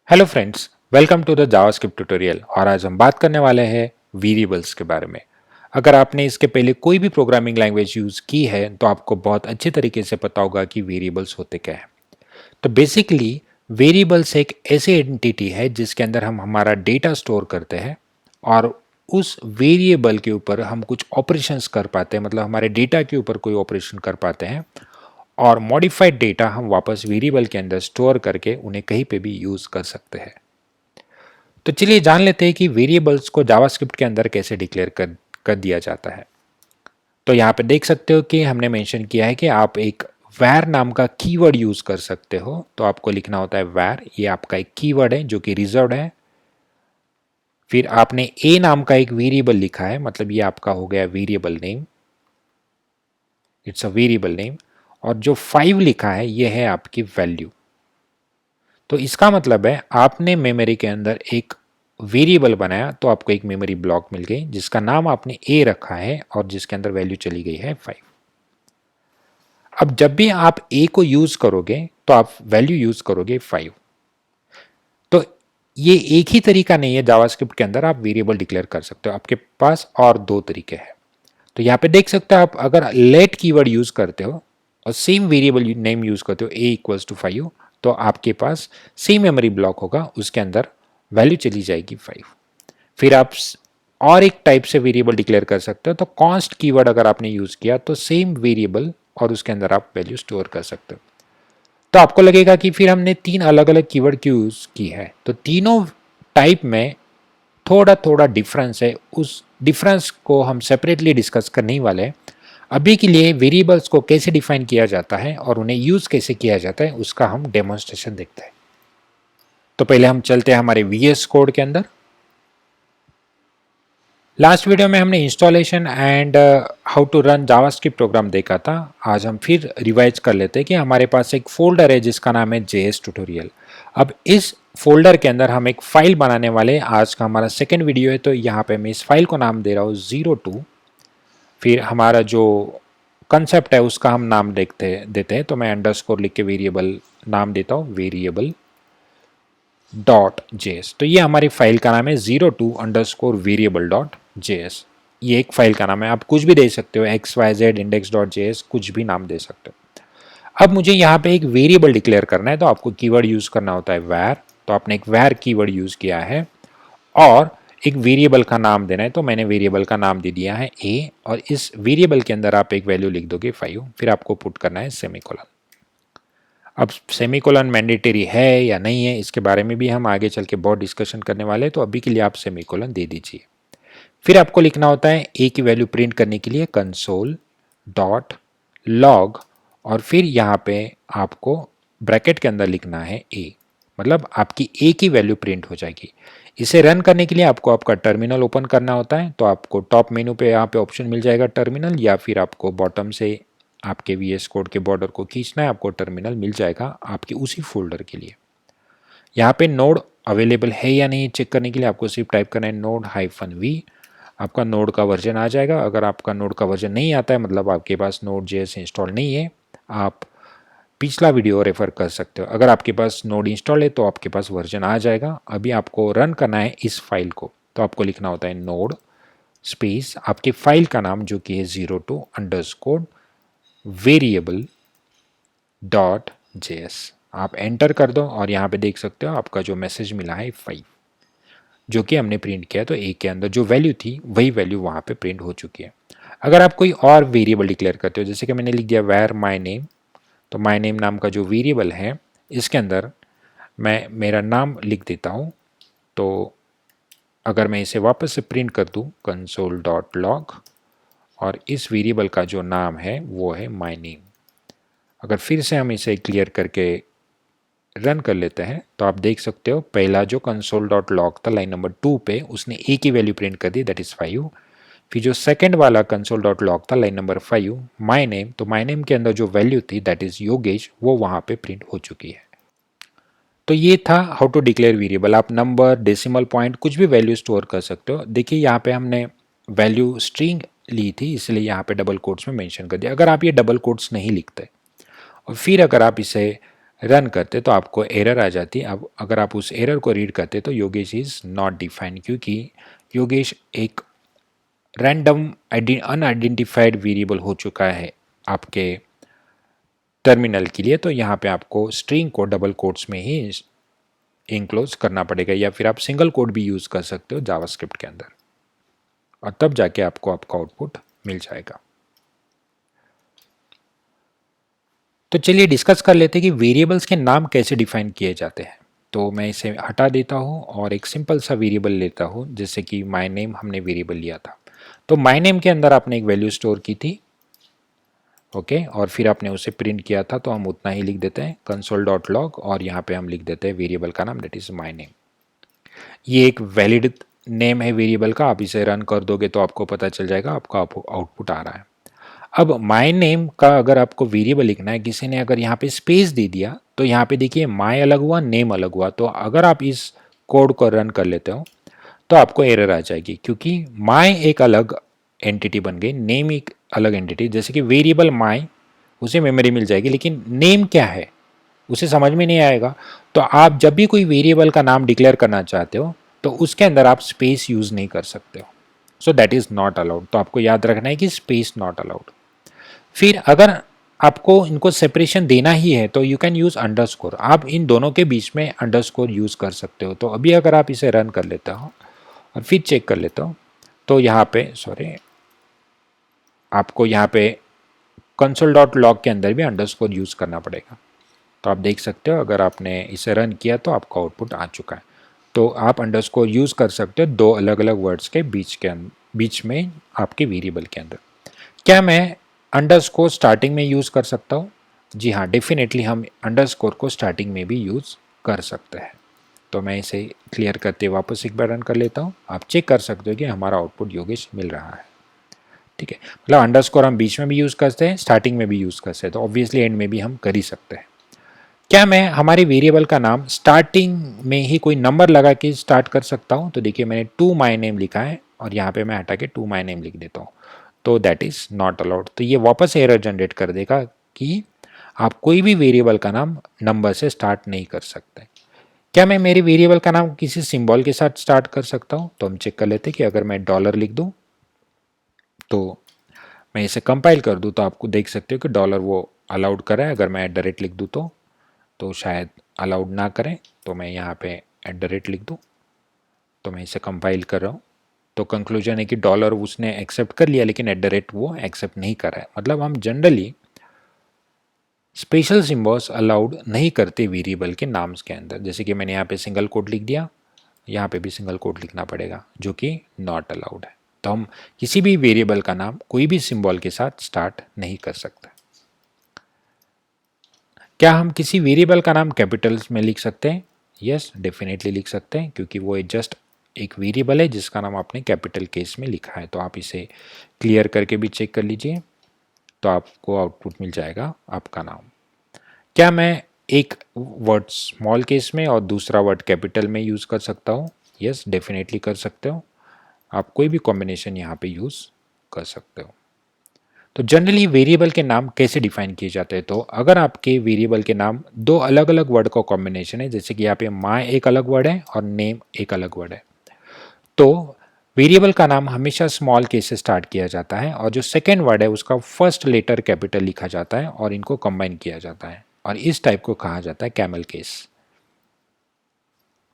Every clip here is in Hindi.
Hello friends, welcome to the JavaScript tutorial. और आज हम बात करने वाले हैं वेरिएबल्स के बारे में। अगर आपने इसके पहले कोई भी प्रोग्रामिंग लैंग्वेज यूज़ की है तो आपको बहुत अच्छे तरीके से पता होगा कि वेरिएबल्स होते क्या है। तो बेसिकली वेरिएबल्स एक ऐसी एंटिटी है जिसके अंदर हम हमारा डेटा स्टोर करते हैं और उस वेरिएबल के ऊपर हम कुछ ऑपरेशंस कर पाते हैं, मतलब हमारे डेटा के ऊपर कोई ऑपरेशन कर पाते हैं और मॉडिफाइड डेटा हम वापस वेरिएबल के अंदर स्टोर करके उन्हें कहीं पे भी यूज़ कर सकते हैं। तो चलिए जान लेते हैं कि वेरिएबल्स को जावास्क्रिप्ट के अंदर कैसे डिक्लेयर कर दिया जाता है। तो यहाँ पे देख सकते हो कि हमने मेंशन किया है कि आप एक var नाम का कीवर्ड यूज कर सकते हो। तो आपको लिखना होता है var, ये आपका एक कीवर्ड है जो कि रिजर्व्ड है। फिर आपने a नाम का एक वेरिएबल लिखा है, मतलब ये आपका हो गया variable name, it's a variable name. और जो 5 लिखा है ये है आपकी वैल्यू। तो इसका मतलब है आपने मेमोरी के अंदर एक वेरिएबल बनाया तो आपको एक मेमोरी ब्लॉक मिल गई जिसका नाम आपने ए रखा है और जिसके अंदर वैल्यू चली गई है 5। अब जब भी आप ए को यूज करोगे तो आप वैल्यू यूज करोगे 5। तो ये एक ही तरीका नहीं है, जावास्क्रिप्ट के अंदर आप वेरिएबल डिक्लेयर कर सकते हो। आपके पास और दो तरीके हैं। तो यहाँ पे देख सकते हो, आप अगर लेट कीवर्ड यूज करते हो और सेम वेरिएबल नेम यूज करते हो a इक्वल्स टू 5, तो आपके पास सेम मेमोरी ब्लॉक होगा, उसके अंदर वैल्यू चली जाएगी 5। फिर आप और एक टाइप से वेरिएबल डिक्लेयर कर सकते हो। तो कॉन्स्ट कीवर्ड अगर आपने यूज किया तो सेम वेरिएबल और उसके अंदर आप वैल्यू स्टोर कर सकते हो। तो आपको लगेगा कि फिर हमने 3 अलग अलग कीवर्ड क्यों यूज की है। तो तीनों टाइप में थोड़ा थोड़ा डिफरेंस है, उस डिफरेंस को हम सेपरेटली डिस्कस करने ही वाले हैं। अभी के लिए वेरिएबल्स को कैसे डिफाइन किया जाता है और उन्हें यूज कैसे किया जाता है उसका हम डेमोन्स्ट्रेशन देखते हैं। तो पहले हम चलते हैं हमारे VS कोड के अंदर। लास्ट वीडियो में हमने installation and how to run JavaScript program देखा था। आज हम फिर रिवाइज कर लेते हैं कि हमारे पास एक फोल्डर है जिसका नाम है JS ट्यूटोरियल। अब इस फोल्डर के अंदर हम एक फाइल बनाने वाले हैं। आज का हमारा सेकेंड वीडियो है, तो यहाँ पे मैं इस फाइल को नाम दे रहा हूँ 02। फिर हमारा जो कंसेप्ट है उसका हम नाम देते हैं। तो मैं अंडरस्कोर लिख के वेरिएबल नाम देता हूँ, वेरिएबल डॉट जेएस। तो ये हमारी फाइल का नाम है 02_variable.js। ये एक फाइल का नाम है, आप कुछ भी दे सकते हो, XYZ index.js, कुछ भी नाम दे सकते हो। अब मुझे यहाँ पे एक वेरिएबल डिक्लेयर करना है, तो आपको कीवर्ड यूज करना होता है var। तो आपने एक var कीवर्ड यूज किया है और एक वेरिएबल का नाम देना है। तो मैंने वेरिएबल का नाम दे दिया है a और इस वेरिएबल के अंदर आप एक वैल्यू लिख दोगे 5। फिर आपको पुट करना है सेमीकोलन। अब सेमीकोलन मैंडेटरी है या नहीं है इसके बारे में भी हम आगे चल के बहुत डिस्कशन करने वाले हैं, तो अभी के लिए आप सेमीकोलन दे दीजिए। फिर आपको लिखना होता है a की वैल्यू प्रिंट करने के लिए कंसोल डॉट लॉग और फिर यहाँ पे आपको ब्रैकेट के अंदर लिखना है a, मतलब आपकी a की वैल्यू प्रिंट हो जाएगी। इसे रन करने के लिए आपको आपका टर्मिनल ओपन करना होता है। तो आपको टॉप मेनू पे यहाँ पे ऑप्शन मिल जाएगा टर्मिनल, या फिर आपको बॉटम से आपके VS कोड के बॉर्डर को खींचना है, आपको टर्मिनल मिल जाएगा आपके उसी फोल्डर के लिए। यहाँ पे नोड अवेलेबल है या नहीं चेक करने के लिए आपको सिर्फ टाइप करना है node-v। आपका नोड का वर्जन आ जाएगा। अगर आपका नोड का वर्जन नहीं आता है, मतलब आपके पास Node.js इंस्टॉल नहीं है, आप पिछला वीडियो रेफर कर सकते हो। अगर आपके पास नोड इंस्टॉल है तो आपके पास वर्जन आ जाएगा। अभी आपको रन करना है इस फाइल को, तो आपको लिखना होता है नोड स्पेस आपके फाइल का नाम जो कि है 02_variable.js। आप एंटर कर दो और यहाँ पे देख सकते हो आपका जो मैसेज मिला है 5, जो कि हमने प्रिंट किया। तो ए के अंदर जो वैल्यू थी वही वैल्यू वहाँ पे प्रिंट हो चुकी है। अगर आप कोई और वेरिएबल डिक्लेयर करते हो, जैसे कि मैंने लिख दिया where my name, तो my name नाम का जो वेरिएबल है इसके अंदर मैं मेरा नाम लिख देता हूँ। तो अगर मैं इसे वापस से प्रिंट कर दूँ console.log और इस वेरिएबल का जो नाम है वो है my name। अगर फिर से हम इसे क्लियर करके रन कर लेते हैं तो आप देख सकते हो पहला जो console.log था लाइन नंबर 2 पे, उसने a की वैल्यू प्रिंट कर दी, दैट इज 5। फिर जो सेकंड वाला console.log था लाइन नंबर 5 माय नेम, तो माय नेम के अंदर जो वैल्यू थी दैट इज योगेश, वो वहां पे प्रिंट हो चुकी है। तो ये था हाउ टू डिक्लेयर वेरिएबल। आप नंबर, डेसिमल पॉइंट, कुछ भी वैल्यू स्टोर कर सकते हो। देखिए यहाँ पे हमने वैल्यू स्ट्रिंग ली थी इसलिए यहाँ पे डबल कोट्स में मेंशन कर दिया। अगर आप ये डबल कोट्स नहीं लिखते और फिर अगर आप इसे रन करते तो आपको एरर आ जाती। अब अगर आप उस एरर को रीड करते तो योगेश इज नॉट डिफाइंड, क्योंकि योगेश एक रैंडम अनआइडेंटिफाइड वेरिएबल हो चुका है आपके टर्मिनल के लिए। तो यहाँ पे आपको स्ट्रिंग को डबल कोट्स में ही इनक्लोज करना पड़ेगा, या फिर आप सिंगल कोड भी यूज कर सकते हो जावास्क्रिप्ट के अंदर, और तब जाके आपको आपका आउटपुट मिल जाएगा। तो चलिए डिस्कस कर लेते हैं कि वेरिएबल्स के नाम कैसे डिफाइन किए जाते हैं। तो मैं इसे हटा देता हूँ और एक सिंपल सा वेरिएबल लेता हूँ, जैसे कि माय नेम हमने वेरिएबल लिया था। तो माय नेम के अंदर आपने एक वैल्यू स्टोर की थी, ओके, और फिर आपने उसे प्रिंट किया था, तो हम उतना ही लिख देते हैं console.log, और यहाँ पे हम लिख देते हैं वेरिएबल का नाम, दैट इज माय नेम। ये एक वैलिड नेम है वेरिएबल का, आप इसे रन कर दोगे तो आपको पता चल जाएगा आपका आउटपुट आ रहा है। अब माय नेम का अगर आपको वेरिएबल लिखना है, किसी ने अगर यहाँ पे स्पेस दे दिया तो यहाँ पे देखिए माय अलग हुआ, नेम अलग हुआ। तो अगर आप इस कोड को रन कर लेते हो तो आपको एरर आ जाएगी, क्योंकि माय एक अलग एंटिटी बन गई, नेम एक अलग एंटिटी। जैसे कि वेरिएबल माय उसे मेमोरी मिल जाएगी, लेकिन नेम क्या है उसे समझ में नहीं आएगा। तो आप जब भी कोई वेरिएबल का नाम डिक्लेयर करना चाहते हो तो उसके अंदर आप स्पेस यूज नहीं कर सकते हो, so that is not allowed. तो आपको याद रखना है कि स्पेस नॉट अलाउड। फिर अगर आपको इनको सेपरेशन देना ही है तो यू कैन यूज अंडरस्कोर, आप इन दोनों के बीच में अंडरस्कोर यूज कर सकते हो। तो अभी अगर आप इसे रन कर लेते हो और फिर चेक कर लेता हो तो यहाँ पे आपको यहाँ पे console.log के अंदर भी अंडरस्कोर यूज करना पड़ेगा। तो आप देख सकते हो अगर आपने इसे रन किया तो आपका आउटपुट आ चुका है। तो आप अंडरस्कोर यूज कर सकते हो दो अलग अलग वर्ड्स के बीच में आपके वेरिएबल के अंदर। क्या मैं अंडरस्कोर स्टार्टिंग में यूज कर सकता हूँ? जी हाँ, डेफिनेटली हम अंडरस्कोर को स्टार्टिंग में भी यूज कर सकते हैं। तो मैं इसे क्लियर करते वापस एक बार रन कर लेता हूँ। आप चेक कर सकते हो कि हमारा आउटपुट योगेश मिल रहा है। ठीक है, मतलब अंडरस्कोर हम बीच में भी यूज करते हैं, स्टार्टिंग में भी यूज करते हैं, तो ऑब्वियसली एंड में भी हम कर ही सकते हैं। क्या मैं हमारे वेरिएबल का नाम स्टार्टिंग में ही कोई नंबर लगा के स्टार्ट कर सकता हूँ? तो देखिए मैंने टू माई नेम लिखा है और यहाँ पे मैं हटा के टू माई नेम लिख देता हूँ, तो दैट इज नॉट अलाउड। तो ये वापस एरर जनरेट कर देगा कि आप कोई भी वेरिएबल का नाम नंबर से स्टार्ट नहीं कर सकते। क्या मैं मेरे वेरिएबल का नाम किसी सिंबल के साथ स्टार्ट कर सकता हूँ? तो हम चेक कर लेते हैं कि अगर मैं डॉलर लिख दूँ तो मैं इसे कंपाइल कर दूँ तो आपको देख सकते हो कि डॉलर वो अलाउड कर रहा है। अगर मैं एट द रेट लिख दूँ तो शायद अलाउड ना करें। तो मैं यहाँ पे एट द रेट लिख दूँ, तो मैं इसे कंपाइल कर रहा हूँ। तो कंक्लूजन है कि डॉलर उसने एक्सेप्ट कर लिया, लेकिन एट द रेट वो एक्सेप्ट नहीं कर रहा है। मतलब हम जनरली स्पेशल सिम्बॉल्स अलाउड नहीं करते वेरिएबल के नाम्स के अंदर। जैसे कि मैंने यहाँ पे सिंगल कोट लिख दिया, यहाँ पे भी सिंगल कोट लिखना पड़ेगा, जो कि नॉट अलाउड है। तो हम किसी भी वेरिएबल का नाम कोई भी सिंबल के साथ स्टार्ट नहीं कर सकते। क्या हम किसी वेरिएबल का नाम कैपिटल्स में लिख सकते हैं? यस, डेफिनेटली लिख सकते हैं, क्योंकि वो जस्ट एक वेरिएबल है जिसका नाम आपने कैपिटल केस में लिखा है। तो आप इसे क्लियर करके भी चेक कर लीजिए, तो आपको आउटपुट मिल जाएगा आपका नाम। क्या मैं एक वर्ड स्मॉल केस में और दूसरा वर्ड कैपिटल में यूज़ कर सकता हूँ? यस, डेफिनेटली कर सकते हो। आप कोई भी कॉम्बिनेशन यहाँ पे यूज़ कर सकते हो। तो जनरली वेरिएबल के नाम कैसे डिफाइन किए जाते हैं? तो अगर आपके वेरिएबल के नाम दो अलग अलग वर्ड का कॉम्बिनेशन है, जैसे कि यहाँ पे माय एक अलग वर्ड है और नेम एक अलग वर्ड है, तो वेरिएबल का नाम हमेशा स्मॉल केस से स्टार्ट किया जाता है और जो सेकेंड वर्ड है उसका फर्स्ट लेटर कैपिटल लिखा जाता है और इनको कंबाइन किया जाता है, और इस टाइप को कहा जाता है कैमल केस।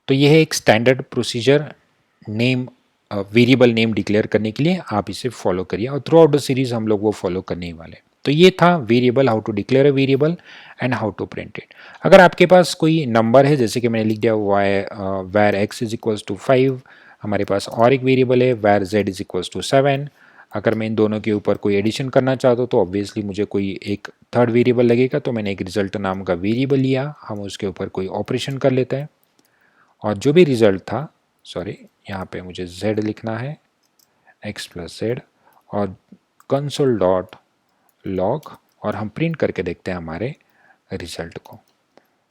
तो यह है एक standard procedure name variable name declare करने के लिए। आप इसे फॉलो करिए और थ्रू आउट द सीरीज हम लोग वो फॉलो करने ही वाले। तो ये था variable, how to declare a variable and how to print it. अगर आपके पास कोई नंबर है, जैसे कि मैंने लिख दिया where x is equals to 5, हमारे पास और एक वेरिएबल है where z is equals to 7। अगर मैं इन दोनों के ऊपर कोई एडिशन करना चाहता हूँ तो ऑब्वियसली मुझे कोई एक थर्ड वेरिएबल लगेगा। तो मैंने एक रिजल्ट नाम का वेरिएबल लिया, हम उसके ऊपर कोई ऑपरेशन कर लेते हैं और जो भी रिजल्ट था, सॉरी यहाँ पे मुझे z लिखना है, x प्लस जेड, और console.log, और हम प्रिंट करके देखते हैं हमारे रिजल्ट को।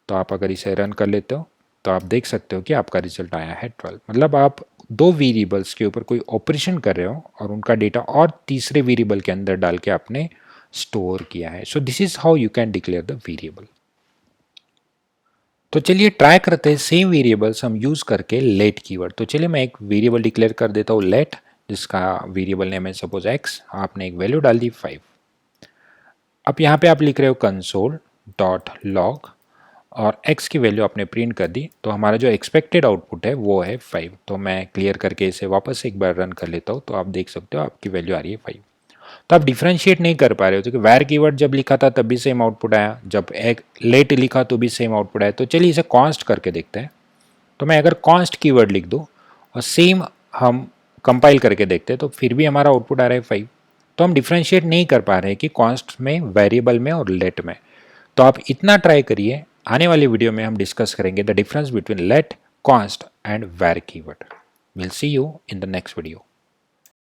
तो आप अगर इसे रन कर लेते हो तो आप देख सकते हो कि आपका रिजल्ट आया है 12। मतलब आप दो वेरिएबल्स के ऊपर कोई ऑपरेशन कर रहे हो और उनका डेटा और तीसरे वेरिएबल के अंदर डाल के आपने स्टोर किया है। So this is how you can declare the variable. तो चलिए ट्राई करते हैं सेम वेरिएबल्स हम यूज़ करके लेट कीवर्ड। तो चलिए मैं एक वेरिएबल डिक्लेयर कर देता हूँ लेट, जिसका वेरिएबल नेम है सपोज एक्स। आपने एक वैल्यू डाल दी 5। अब यहाँ पे आप लिख रहे हो कंसोल डॉट लॉग और x की वैल्यू आपने प्रिंट कर दी, तो हमारा जो एक्सपेक्टेड आउटपुट है वो है 5। तो मैं क्लियर करके इसे वापस एक बार रन कर लेता हूँ, तो आप देख सकते हो आपकी वैल्यू आ रही है 5। तो आप डिफ्रेंशिएट नहीं कर पा रहे हो, क्योंकि वैर कीवर्ड जब लिखा था तब भी सेम आउटपुट आया, जब एक लेट लिखा तो भी सेम आउटपुट आया। तो चलिए इसे कॉन्स्ट करके देखते हैं। तो मैं अगर कॉन्स्ट कीवर्ड लिख दूँ और सेम हम कंपाइल करके देखते हैं, तो फिर भी हमारा आउटपुट आ रहा है 5। तो हम डिफ्रेंशिएट नहीं कर पा रहे हैं कि कॉन्स्ट में, वेरिएबल में और लेट में। तो आप इतना ट्राई करिए। आने वाली वीडियो में हम डिस्कस करेंगे the difference between let, const and var keyword. Will see you in the next video.